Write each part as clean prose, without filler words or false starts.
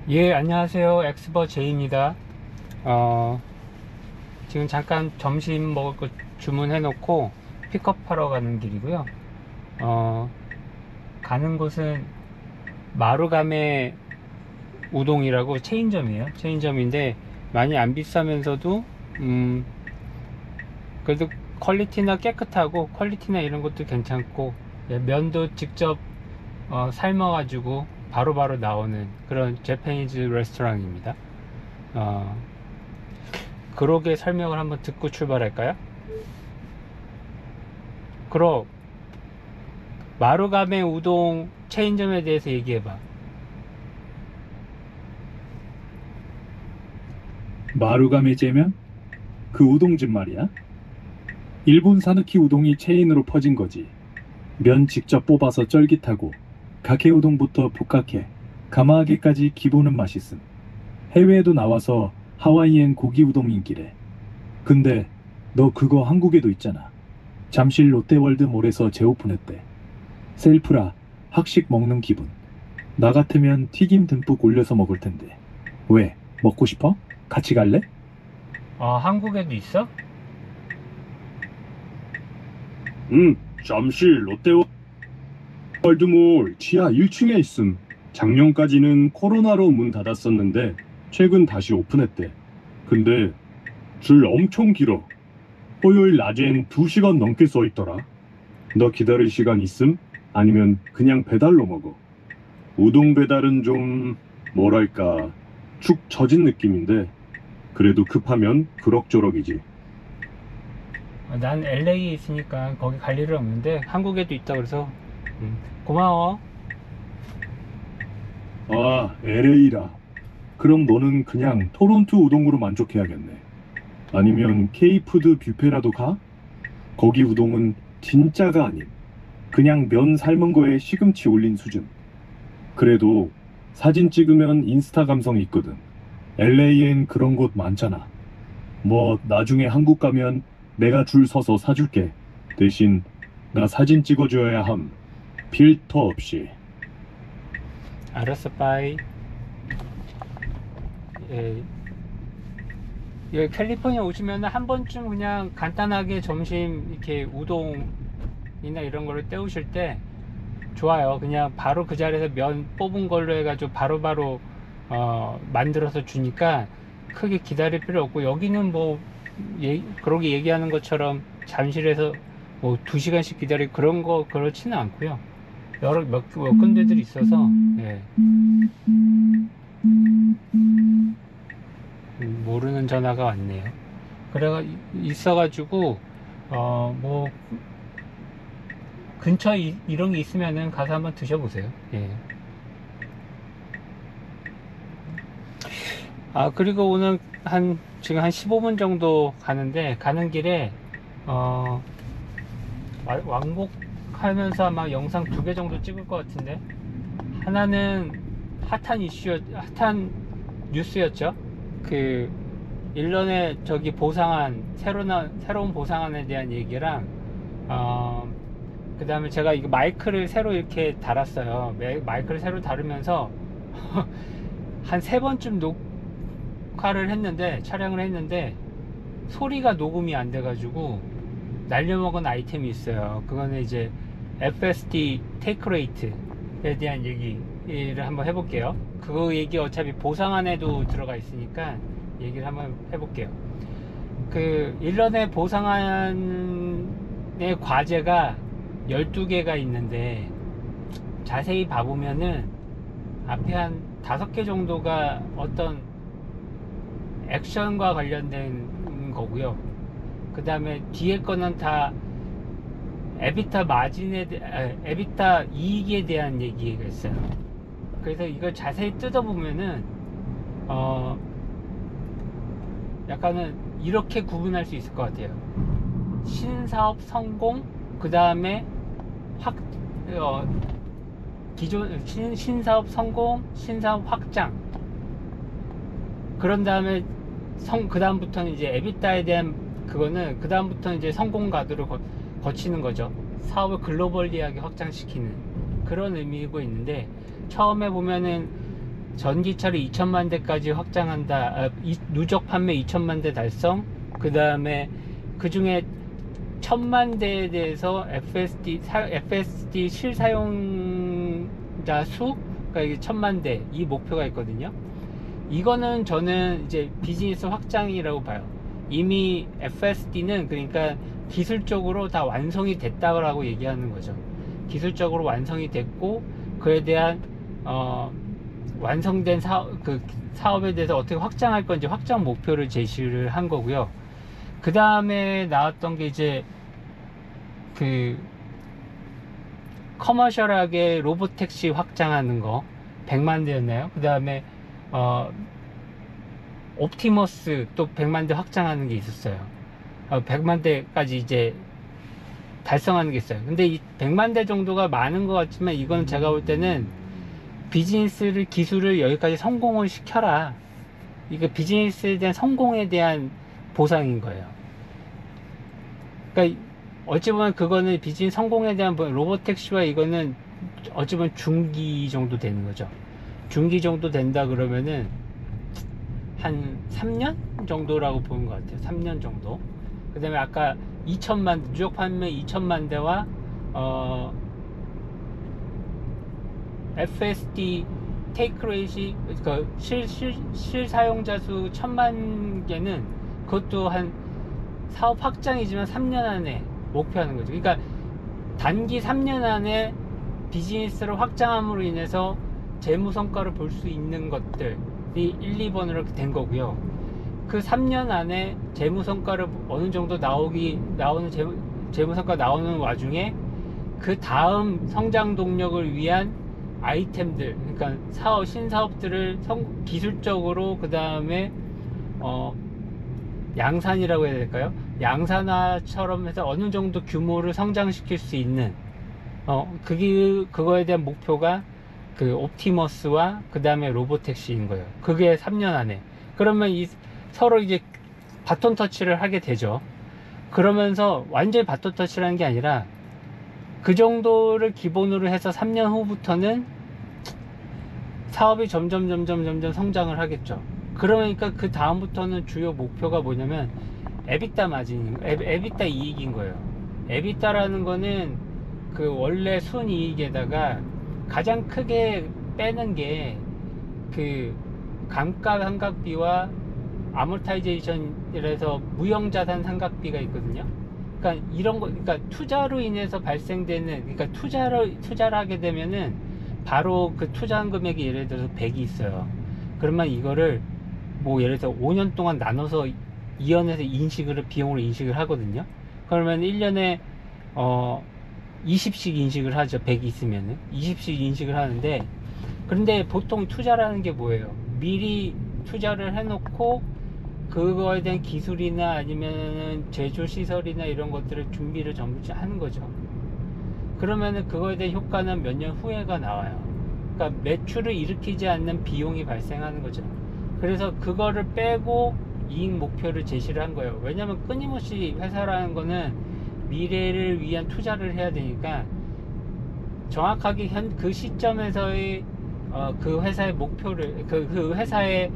예, 안녕하세요. 엑스버 제이입니다. 지금 잠깐 점심 먹을 거 주문해 놓고 픽업하러 가는 길이고요. 가는 곳은 마루가메 우동이라고 체인점이에요. 체인점인데 많이 안 비싸면서도 그래도 퀄리티나 깨끗하고 퀄리티나 이런 것도 괜찮고, 예, 면도 직접 삶아가지고 바로바로 나오는 그런 재패니즈 레스토랑입니다. 그러게 설명을 한번 듣고 출발할까요? 그럼 마루가메 우동 체인점에 대해서 얘기해봐. 마루가메 째면? 그 우동집 말이야? 일본 사느키 우동이 체인으로 퍼진 거지. 면 직접 뽑아서 쫄깃하고 가케 우동부터 북카케, 가마아게까지 기본은 맛있음. 해외에도 나와서 하와이엔 고기 우동 인기래. 근데 너 그거 한국에도 있잖아. 잠실 롯데월드몰에서 재오픈했대. 셀프라 학식 먹는 기분. 나 같으면 튀김 듬뿍 올려서 먹을 텐데. 왜? 먹고 싶어? 같이 갈래? 한국에도 있어? 잠실 롯데월드몰 지하 1층에 있음. 작년까지는 코로나로 문 닫았었는데 최근 다시 오픈했대. 근데 줄 엄청 길어. 토요일 낮엔 2시간 넘게 서 있더라. 너 기다릴 시간 있음? 아니면 그냥 배달로 먹어? 우동 배달은 좀 뭐랄까 축 처진 느낌인데 그래도 급하면 그럭저럭이지. 난 LA에 있으니까 거기 갈 일은 없는데 한국에도 있다 그래서 고마워. 아, LA라. 그럼 너는 그냥 토론토 우동으로 만족해야겠네. 아니면 K푸드 뷔페라도 가? 거기 우동은 진짜가 아님. 그냥 면 삶은 거에 시금치 올린 수준. 그래도 사진 찍으면 인스타 감성이 있거든. LA엔 그런 곳 많잖아. 뭐 나중에 한국 가면 내가 줄 서서 사줄게. 대신 나 사진 찍어줘야 함. 필터 없이. 알았어, 빠이. 예, 여기 캘리포니아 오시면 한 번쯤 그냥 간단하게 점심 이렇게 우동이나 이런 거를 때우실 때 좋아요. 그냥 바로 그 자리에서 면 뽑은 걸로 해가지고 바로바로 만들어서 주니까 크게 기다릴 필요 없고, 여기는 뭐 그러게 얘기하는 것처럼 잠실에서 뭐 2시간씩 기다리고 그런 거 그렇지는 않고요. 여러 몇 군데들이 있어서, 예. 모르는 전화가 왔네요. 그래가 있어가지고 뭐 근처에 이런 게 있으면은 가서 한번 드셔보세요. 예. 그리고 오늘 지금 한 15분 정도 가는데, 가는 길에 왕복하면서 아마 영상 2개 정도 찍을 것 같은데, 하나는 핫한 뉴스였죠. 그 일련의 저기 새로운 보상안에 대한 얘기랑, 그 다음에 제가 이거 마이크를 새로 이렇게 달았어요. 마이크를 새로 다루면서 한 3번쯤 촬영을 했는데 소리가 녹음이 안 돼가지고 날려먹은 아이템이 있어요. 그거는 이제 FSD 테이크 레이트에 대한 얘기를 한번 해볼게요. 그거 얘기 어차피 보상안에도 들어가 있으니까 얘기를 한번 해볼게요. 그 일련의 보상안의 과제가 12개가 있는데, 자세히 봐보면은 앞에 한 5개 정도가 어떤 액션과 관련된 거고요. 그 다음에 뒤에 거는 다 에비타 에비타 이익에 대한 얘기가 있어요. 그래서 이걸 자세히 뜯어보면은 약간은 이렇게 구분할 수 있을 것 같아요. 신사업 성공, 그 다음에 신사업 성공, 신사업 확장. 그런 다음에 그 다음부터는 이제 에비타에 대한 그거는 그 다음부터는 이제 성공 가드로 거치는 거죠. 사업을 글로벌리하게 확장시키는 그런 의미고 있는데, 처음에 보면은 전기차를 2천만 대까지 확장한다, 누적 판매 2천만 대 달성, 그 다음에 그 중에 1000만 대에 대해서 FSD 실사용자 수, 그러니까 이게 1000만 대, 이 목표가 있거든요. 이거는 저는 이제 비즈니스 확장이라고 봐요. 이미 FSD는 그러니까 기술적으로 다 완성이 됐다고 얘기하는 거죠. 기술적으로 완성이 됐고, 그에 대한 완성된 사업에 대해서 어떻게 확장할 건지 확장 목표를 제시를 한 거고요. 그 다음에 나왔던 게 이제 그 커머셜하게 로보택시 확장하는 거 100만 대였나요? 그 다음에 옵티머스 또 100만 대 확장하는 게 있었어요. 100만 대까지 이제 달성하는 게 있어요. 근데 이 100만 대 정도가 많은 것 같지만, 이건 제가 볼 때는 기술을 여기까지 성공을 시켜라, 이거 비즈니스에 대한 성공에 대한 보상인 거예요. 그러니까 어찌 보면 그거는 비즈니스 성공에 대한 로보택시와 이거는 어찌 보면 중기 정도 되는 거죠. 중기 정도 된다 그러면은 한 3년 정도라고 보는 것 같아요. 3년 정도. 그 다음에 아까 누적 판매 2천만 대와 FSD 테이크 레이시, 그러니까 실사용자 수 1000만 개는 그것도 한 사업 확장이지만 3년 안에 목표하는 거죠. 그러니까 단기 3년 안에 비즈니스를 확장함으로 인해서 재무 성과를 볼 수 있는 것들이 1, 2번으로 된 거고요. 그 3년 안에 재무 성과를 어느 정도 나오는 재무 성과 나오는 와중에 그 다음 성장 동력을 위한 아이템들, 그러니까 신사업들을 기술적으로, 그 다음에 양산이라고 해야 될까요? 양산화처럼 해서 어느 정도 규모를 성장시킬 수 있는 그거에 대한 목표가 그 옵티머스와 그 다음에 로보택시인 거예요. 그게 3년 안에. 그러면 서로 이제 바톤 터치를 하게 되죠. 그러면서 완전히 바톤 터치를 하는 게 아니라 그 정도를 기본으로 해서 3년 후부터는 사업이 점점 성장을 하겠죠. 그러니까 그 다음부터는 주요 목표가 뭐냐면 에비타 이익인 거예요. 에비타라는 거는 그 원래 순이익에다가 가장 크게 빼는 게 그 감가상각비와 아모타이제이션이라서 무형자산 상각비가 있거든요. 그러니까 이런 거, 그러니까 투자로 인해서 발생되는, 그러니까 투자를 하게 되면은 바로 그 투자한 금액이 예를 들어서 100이 있어요. 그러면 이거를 뭐 예를 들어서 5년 동안 나눠서 이연해서 비용으로 인식을 하거든요. 그러면 1년에 20씩 인식을 하죠. 100이 있으면은 20씩 인식을 하는데, 그런데 보통 투자라는 게 뭐예요? 미리 투자를 해놓고 그거에 대한 기술이나 아니면 제조 시설이나 이런 것들을 준비를 전부 하는 거죠. 그러면은 그거에 대한 효과는 몇 년 후에가 나와요. 그러니까 매출을 일으키지 않는 비용이 발생하는 거죠. 그래서 그거를 빼고 이익 목표를 제시를 한 거예요. 왜냐면 끊임없이 회사라는 거는 미래를 위한 투자를 해야 되니까 정확하게 그 시점에서의 그 회사의 목표를, 그 회사의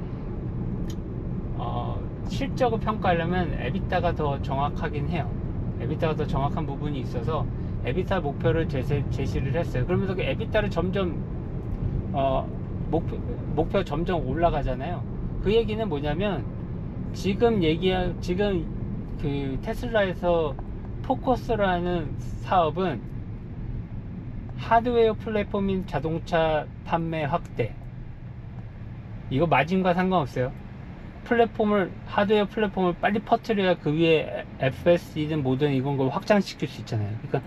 실적을 평가하려면 에비타가 더 정확하긴 해요. 에비타가 더 정확한 부분이 있어서 에비타 목표를 제시를 했어요. 그러면서 그 에비타를 점점 목표가 점점 올라가잖아요. 그 얘기는 뭐냐면 지금 그 테슬라에서 포커스라는 사업은 하드웨어 플랫폼인 자동차 판매 확대, 이거 마진과 상관없어요. 하드웨어 플랫폼을 빨리 퍼뜨려야 그 위에 FSD든 뭐든 이건 걸 확장시킬 수 있잖아요. 그러니까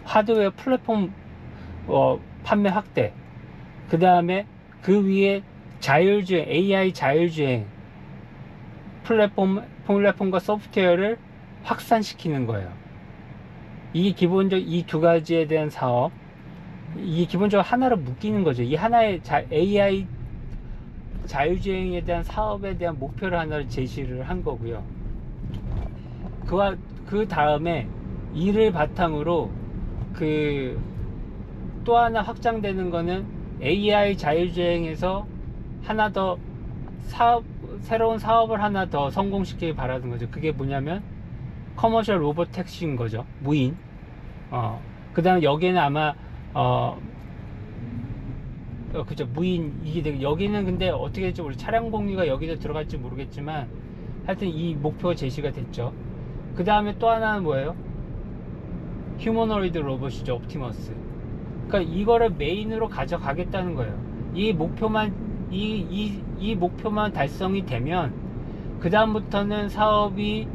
하드웨어 플랫폼 판매 확대, 그 다음에 그 위에 자율주행, AI 자율주행 플랫폼과 소프트웨어를 확산시키는 거예요. 이게 기본적으로 이 두 가지에 대한 사업, 이게 기본적으로 하나로 묶이는 거죠. 이 하나의 AI 자율주행에 대한 사업에 대한 목표를 하나를 제시를 한 거고요. 그 다음에 이를 바탕으로 그 또 하나 확장되는 거는 AI 자율주행에서 하나 더 새로운 사업을 하나 더 성공시키길 바라는 거죠. 그게 뭐냐면 커머셜 로봇 택시인 거죠. 무인. 그 다음에 여기는 아마 그죠, 무인. 이게 여기는 근데 어떻게 될지 우리 차량 공유가 여기도 들어갈지 모르겠지만 하여튼 이 목표가 제시가 됐죠. 그 다음에 또 하나는 뭐예요? 휴머노이드 로봇이죠. 옵티머스. 그러니까 이거를 메인으로 가져가겠다는 거예요. 이 목표만 이 목표만 달성이 되면 그 다음부터는 사업이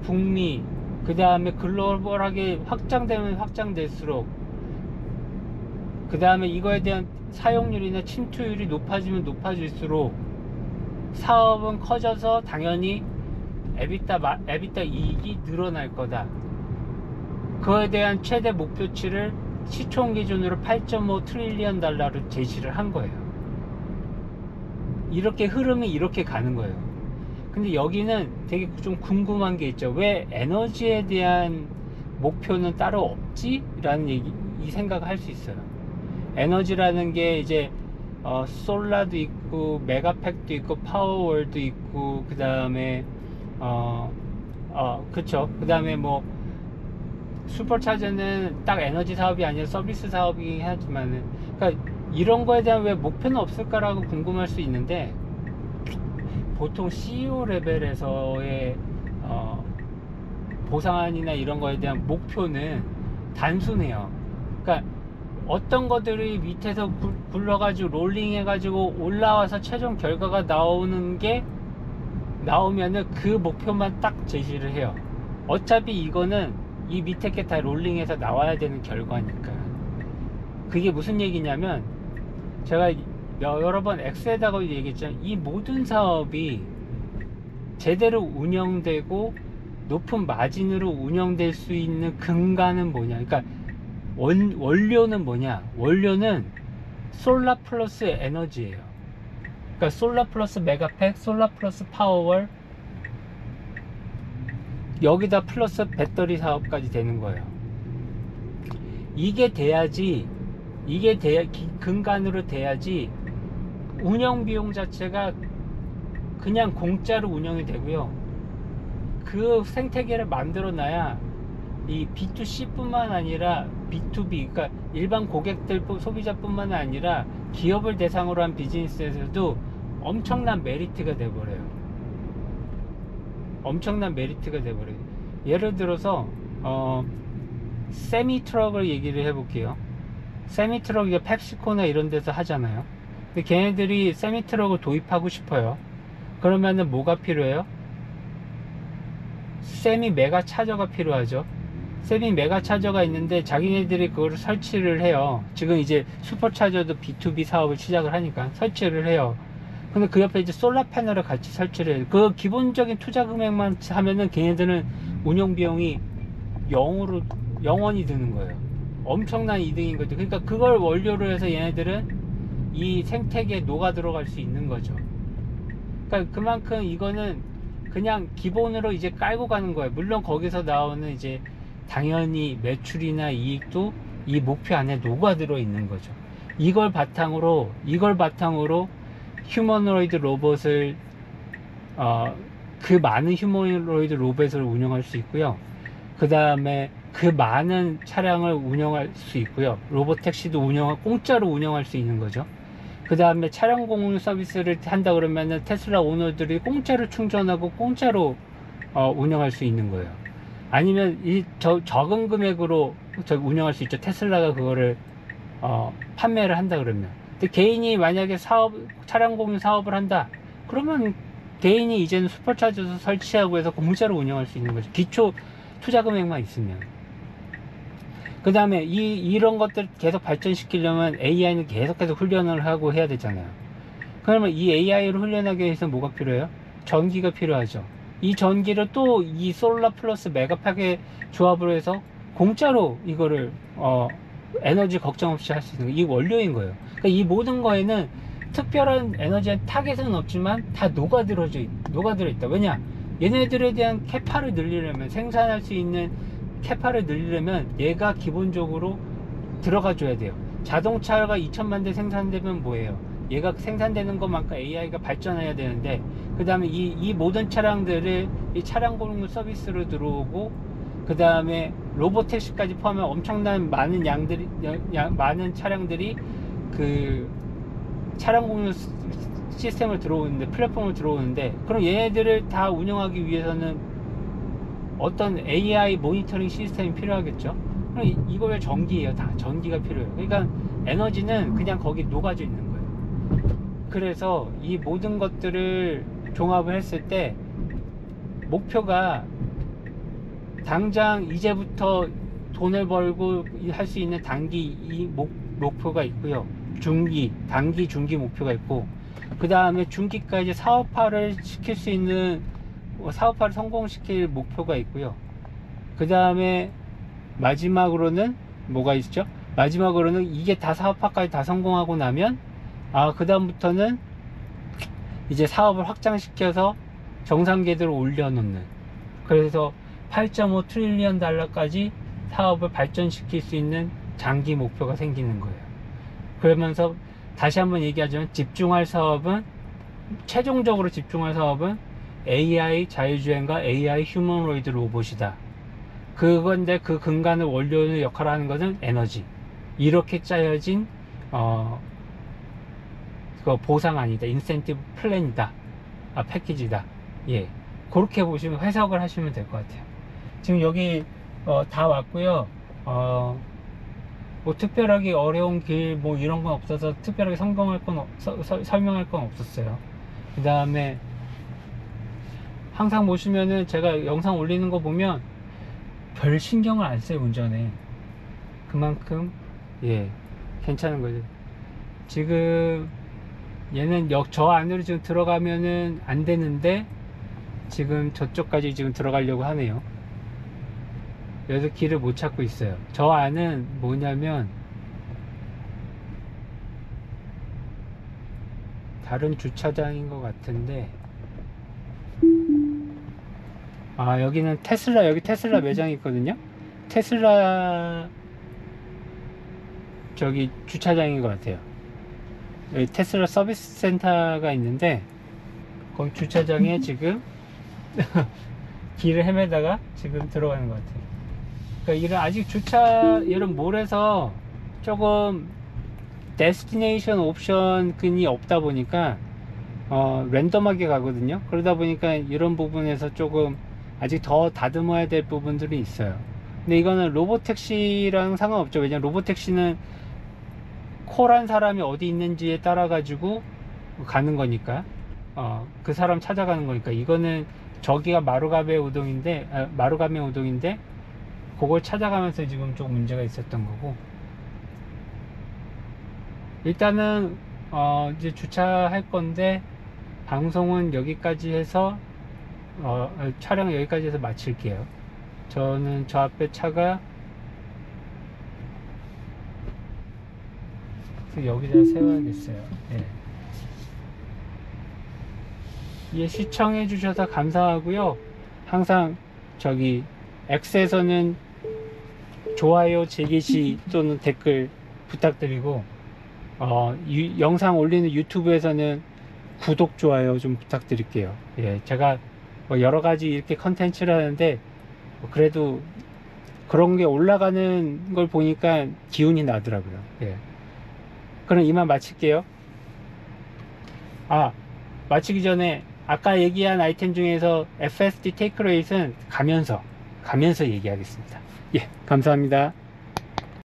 북미, 그 다음에 글로벌하게 확장되면 확장될수록, 그 다음에 이거에 대한 사용률이나 침투율이 높아지면 높아질수록 사업은 커져서 당연히 에비타 이익이 늘어날 거다. 그거에 대한 최대 목표치를 시총 기준으로 8.5 트릴리언 달러를 제시를 한 거예요. 이렇게 흐름이 이렇게 가는 거예요. 근데 여기는 되게 좀 궁금한 게 있죠. 왜 에너지에 대한 목표는 따로 없지? 라는 이 생각을 할 수 있어요. 에너지라는 게 이제 솔라도 있고 메가팩도 있고 파워월도 있고, 그 다음에 그쵸, 그 다음에 뭐 슈퍼차저는 딱 에너지 사업이 아니라 서비스 사업이긴 하지만은, 그러니까 이런 거에 대한 왜 목표는 없을까라고 궁금할 수 있는데, 보통 CEO 레벨에서의 보상안이나 이런 거에 대한 목표는 단순해요. 그러니까 어떤 것들이 밑에서 굴러가지고 롤링 해가지고 올라와서 최종 결과가 나오면은 그 목표만 딱 제시를 해요. 어차피 이거는 이 밑에 게 다 롤링해서 나와야 되는 결과니까. 그게 무슨 얘기냐면, 제가 여러 번 X에다가 얘기했지만, 이 모든 사업이 제대로 운영되고 높은 마진으로 운영될 수 있는 근간은 뭐냐, 그러니까 원료는 뭐냐, 원료는 솔라 플러스 에너지예요. 그러니까 솔라 플러스 메가팩, 솔라 플러스 파워월, 여기다 플러스 배터리 사업까지 되는 거예요. 이게 돼야지, 근간으로 돼야지 운영 비용 자체가 그냥 공짜로 운영이 되고요. 그 생태계를 만들어 놔야 이 B2C 뿐만 아니라 B2B, 그러니까 일반 고객들, 소비자뿐만 아니라 기업을 대상으로 한 비즈니스에서도 엄청난 메리트가 돼버려요. 엄청난 메리트가 돼버려요. 예를 들어서 세미 트럭을 얘기를 해볼게요. 세미 트럭이 펩시코나 이런 데서 하잖아요. 근데 걔네들이 세미 트럭을 도입하고 싶어요. 그러면은 뭐가 필요해요? 세미 메가 차저가 필요하죠. 세미 메가 차저가 있는데 자기네들이 그거를 설치를 해요. 지금 이제 슈퍼차저도 B2B 사업을 시작을 하니까 설치를 해요. 근데 그 옆에 이제 솔라 패널을 같이 설치를 해요. 그 기본적인 투자 금액만 하면은 걔네들은 운영 비용이 0으로 영원히 드는 거예요. 엄청난 이득인 거죠. 그러니까 그걸 원료로 해서 얘네들은 이 생태계에 녹아 들어갈 수 있는 거죠. 그러니까 그만큼 이거는 그냥 기본으로 이제 깔고 가는 거예요. 물론 거기서 나오는 이제 당연히 매출이나 이익도 이 목표 안에 녹아 들어 있는 거죠. 이걸 바탕으로 휴머노이드 로봇을 그 많은 휴머노이드 로봇을 운영할 수 있고요. 그 다음에 그 많은 차량을 운영할 수 있고요. 로봇 택시도 공짜로 운영할 수 있는 거죠. 그 다음에 차량 공유 서비스를 한다 그러면은 테슬라 오너들이 공짜로 충전하고 공짜로 운영할 수 있는 거예요. 아니면 적은 금액으로 운영할 수 있죠. 테슬라가 그거를 판매를 한다 그러면. 근데 개인이 만약에 차량 공유 사업을 한다 그러면 개인이 이제는 슈퍼차저도 설치하고 해서 공짜로 운영할 수 있는 거죠. 기초 투자 금액만 있으면. 그 다음에 이런 것들 계속 발전시키려면 AI는 계속해서 훈련을 하고 해야 되잖아요. 그러면 이 AI를 훈련하기 위해서 뭐가 필요해요? 전기가 필요하죠. 이 전기를 또 이 솔라 플러스 메가팩의 조합으로 해서 공짜로 이거를 에너지 걱정 없이 할 수 있는 이 원료인 거예요. 그러니까 이 모든 거에는 특별한 에너지의 타겟은 없지만 다 녹아들어 있다. 왜냐? 얘네들에 대한 캐파를 늘리려면, 생산할 수 있는 캐파를 늘리려면 얘가 기본적으로 들어가 줘야 돼요. 자동차가 2천만 대 생산되면 뭐예요? 얘가 생산되는 것만큼 AI가 발전해야 되는데, 그 다음에 이 모든 차량들을 이 차량 공유 서비스로 들어오고, 그 다음에 로보택시까지 포함한 엄청난 많은 많은 차량들이 그 차량 공유 시스템을 들어오는데, 플랫폼을 들어오는데, 그럼 얘네들을 다 운영하기 위해서는 어떤 AI 모니터링 시스템이 필요하겠죠. 그럼 이거 왜 전기예요? 다 전기가 필요해요. 그러니까 에너지는 그냥 거기 녹아져 있는 거예요. 그래서 이 모든 것들을 종합을 했을 때 목표가 당장 이제부터 돈을 벌고 할 수 있는 단기 목표가 있고요. 단기, 중기 목표가 있고, 그 다음에 중기까지 사업화를 시킬 수 있는, 사업화를 성공시킬 목표가 있고요. 그 다음에 마지막으로는 뭐가 있죠? 마지막으로는 이게 다 사업화까지 다 성공하고 나면, 그 다음부터는 이제 사업을 확장시켜서 정상 궤도로 올려놓는, 그래서 8.5 트릴리언 달러까지 사업을 발전시킬 수 있는 장기 목표가 생기는 거예요. 그러면서 다시 한번 얘기하자면, 최종적으로 집중할 사업은 AI 자율주행과 AI 휴머노이드 로봇이다. 그건데 그 근간을 원료의 역할을 하는 것은 에너지. 이렇게 짜여진 그 보상안이다. 인센티브 플랜이다. 패키지다. 예. 그렇게 보시면 해석을 하시면 될 것 같아요. 지금 여기 다 왔고요. 뭐 특별하게 어려운 길 뭐 이런 건 없어서 특별하게 설명할 건 없었어요. 그 다음에 항상 보시면은 제가 영상 올리는 거 보면 별 신경을 안 써요, 운전에. 그만큼 괜찮은 거죠. 지금 얘는 저 안으로 지금 들어가면은 안 되는데 지금 저쪽까지 지금 들어가려고 하네요. 여기서 길을 못 찾고 있어요. 저 안은 뭐냐면 다른 주차장인 것 같은데, 여기는 여기 테슬라 매장이 있거든요. 테슬라 저기 주차장인 것 같아요. 여기 테슬라 서비스 센터가 있는데, 거기 주차장에 지금 길을 헤매다가 지금 들어가는 것 같아요. 그러니까 아직 이런 몰에서 조금 데스티네이션 옵션이 없다 보니까 랜덤하게 가거든요. 그러다 보니까 이런 부분에서 조금 아직 더 다듬어야 될 부분들이 있어요. 근데 이거는 로보택시랑 상관없죠. 왜냐면 로보택시는 콜한 사람이 어디 있는지에 따라 가지고 가는 거니까, 그 사람 찾아가는 거니까. 이거는 저기가 마루가메 우동인데 그걸 찾아가면서 지금 좀 문제가 있었던 거고, 일단은 이제 주차할 건데 방송은 여기까지 해서 촬영 여기까지 해서 마칠게요. 저는 저 앞에 차가 여기다 세워야겠어요. 시청해 주셔서 감사하고요. 항상 저기 X에서는 좋아요, 재개시 또는 댓글 부탁드리고, 영상 올리는 유튜브에서는 구독, 좋아요 좀 부탁드릴게요. 제가 여러 가지 이렇게 컨텐츠를 하는데, 그래도 그런 게 올라가는 걸 보니까 기운이 나더라고요. 그럼 이만 마칠게요. 마치기 전에 아까 얘기한 아이템 중에서 FSD 테이크 레이트는 가면서 얘기하겠습니다. 감사합니다.